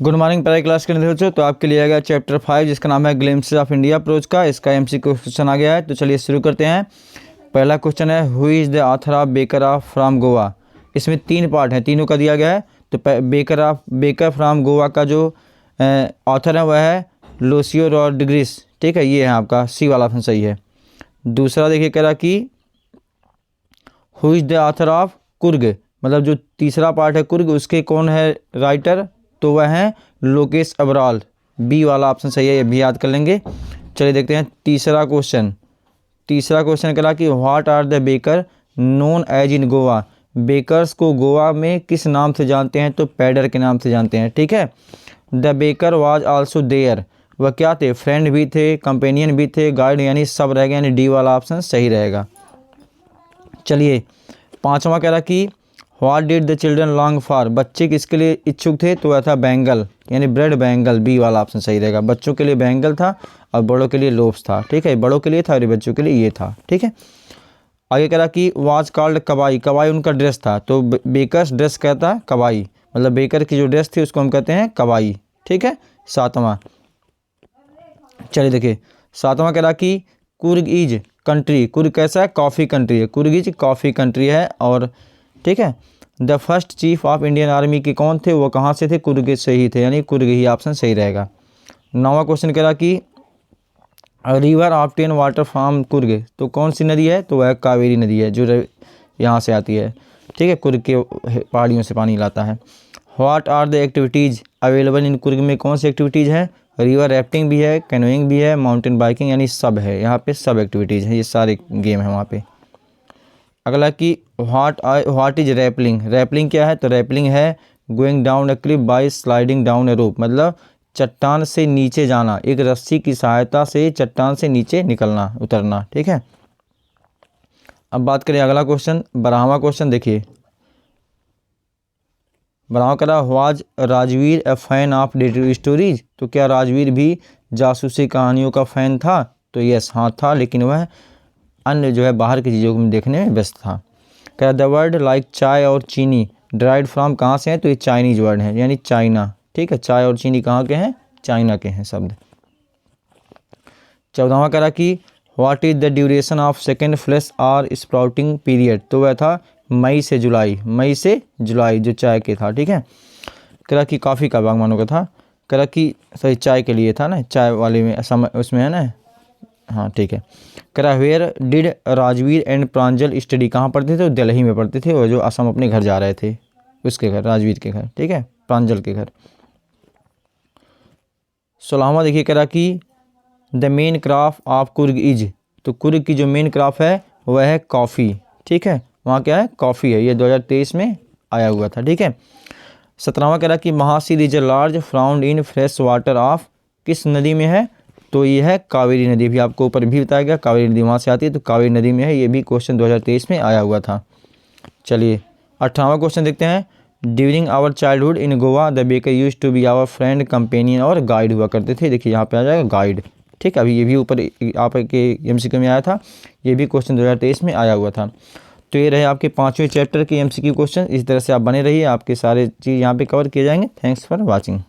Good morning प्यारे class के बच्चों। तो आपके लिए आ गया चैप्टर 5 जिसका नाम है ग्लिम्प्सेस ऑफ इंडिया अप्रोच का। इसका एमसीक्यू क्वेश्चन आ गया है, तो चलिए शुरू करते हैं। पहला क्वेश्चन है who is the author of baker of from Goa. इसमें 3 पार्ट हैं, तीनों का दिया गया है। तो बेकर फ्रॉम गोवा का जो ऑथर है वह है लूसियो रॉड्रिग्स। ठीक है, ये है आपका सी वाला ऑप्शन सही है। दूसरा देखिए कह रहा कि who is the author of Coorg, मतलब जो तीसरा पार्ट है कुर्ग उसके कौन है राइटर, तो वह है लोकेश अबराल। बी वाला ऑप्शन सही है, ये भी याद कर लेंगे। चलिए देखते हैं तीसरा क्वेश्चन करा कि what are the baker known as in Goa. Bakers को गोवा में किस नाम से जानते हैं, तो पैडर के नाम से जानते हैं। ठीक है, the baker was also there, वह क्या थे, फ्रेंड भी थे, कंपेनियन भी थे, गाइड, यानी सब रहेगा, यानी डी वाला ऑप्शन सही रहेगा। चलिए पांचवा कह रहा कि what did the children long for, बच्चे किसके लिए इच्छुक थे, तो वह था बैंगल, यानी ब्रेड बैंगल। बी वाला ऑप्शन सही रहेगा। बच्चों के लिए बैंगल था और बड़ों के लिए लोफ्स था। ठीक है, बड़ों के लिए था और बच्चों के लिए ये था। ठीक है, आगे कह रहा कि वाज कॉल्ड कबाई, कबाई उनका ड्रेस था। तो बेकर्स ड्रेस कहता है कबाई, मतलब बेकर की जो ड्रेस थी उसको हम कहते हैं कबाई। ठीक है, सातवां चलिए देखिए सातवां कह रहा कि कुर्ग इज कंट्री, कुर्ग कैसा है, कॉफ़ी कंट्री है, कुर्ग इज कॉफ़ी कंट्री है। और ठीक है, the first chief of Indian army के कौन थे, वो कहाँ से थे, कुर्ग से ही थे, यानी कुर्ग ही ऑप्शन सही रहेगा। नौवां क्वेश्चन कह रहा कि river obtain water from Coorg, तो कौन सी नदी है, तो वह कावेरी नदी है जो यहाँ से आती है। ठीक है, कुर्ग के पहाड़ियों से पानी लाता है। What are the activities available in Coorg में, कौन सी एक्टिविटीज़ है, रिवर राफ्टिंग भी है, कैनोइंग भी है, माउंटेन बाइकिंग, यानी सब है यहाँ पे, सब एक्टिविटीज़ है, ये सारे गेम है वहाँ पे। अगला कि व्हाट इज रैपलिंग, रैपलिंग क्या है, तो रैपलिंग है going down a cliff by sliding down a rope, मतलब चट्टान से नीचे जाना, एक रस्सी की सहायता से चट्टान से नीचे निकलना उतरना। ठीक है, अब बात करें अगला क्वेश्चन, 12वां क्वेश्चन देखिए। 12वां कह रहा was Rajveer A fan of detective stories, तो क्या राजवीर भी जासूसी कहानियों का फ़ैन था, तो यस हाँ था, लेकिन वह अन्य जो है बाहर की चीज़ों को देखने में व्यस्त था। क्या द वर्ड लाइक चाय और चीनी ड्राइड फ्रॉम कहाँ से है, तो ये चाइनीज वर्ड है, यानी चाइना। ठीक है, चाय और चीनी कहाँ के हैं, चाइना के हैं शब्द। 14वां कह रहा कि what is the duration of second flash और स्प्राउटिंग पीरियड, तो वह था मई से जुलाई जो चाय के था। ठीक है, कह रहा कि कॉफ़ी का बागवानों का था, कह रहा कि सही चाय के लिए था ना, चाय वाले में समय उसमें है ना। हाँ ठीक है, कह रहा where did Rajveer and Pranjal study, कहाँ पढ़ते थे, तो दिल्ली में पढ़ते थे, और जो असम अपने घर जा रहे थे उसके घर, राजवीर के घर। ठीक है, प्रांजल के घर। 16वां देखिए कह रहा कि the main crop of Coorg is, तो कुर्ग की जो मेन क्रॉप है वह है कॉफ़ी। ठीक है, वहाँ क्या है, कॉफ़ी है, ये 2023 में आया हुआ था। ठीक है, 17वां कह रहा कि mahseer is large found in fresh water of, किस नदी में है, तो ये है कावेरी नदी। भी आपको ऊपर भी बताया गया कावेरी नदी वहाँ से आती है, तो कावेरी नदी में है, ये भी क्वेश्चन 2023 में आया हुआ था। चलिए 18वां क्वेश्चन देखते हैं। During our childhood in Goa the baker used to be our friend companion, और गाइड हुआ करते थे। देखिए यहाँ पे आ जाएगा गाइड। ठीक है, अभी ये भी ऊपर आपके एमसीक्यू में आया था, ये भी क्वेश्चन 2023 में आया हुआ था। तो ये रहे आपके 5वें चैप्टर के एमसीक्यू क्वेश्चन। इस तरह से आप बने रहिए, आपके सारे चीज़ यहाँ पे कवर किए जाएंगे। Thanks for watching.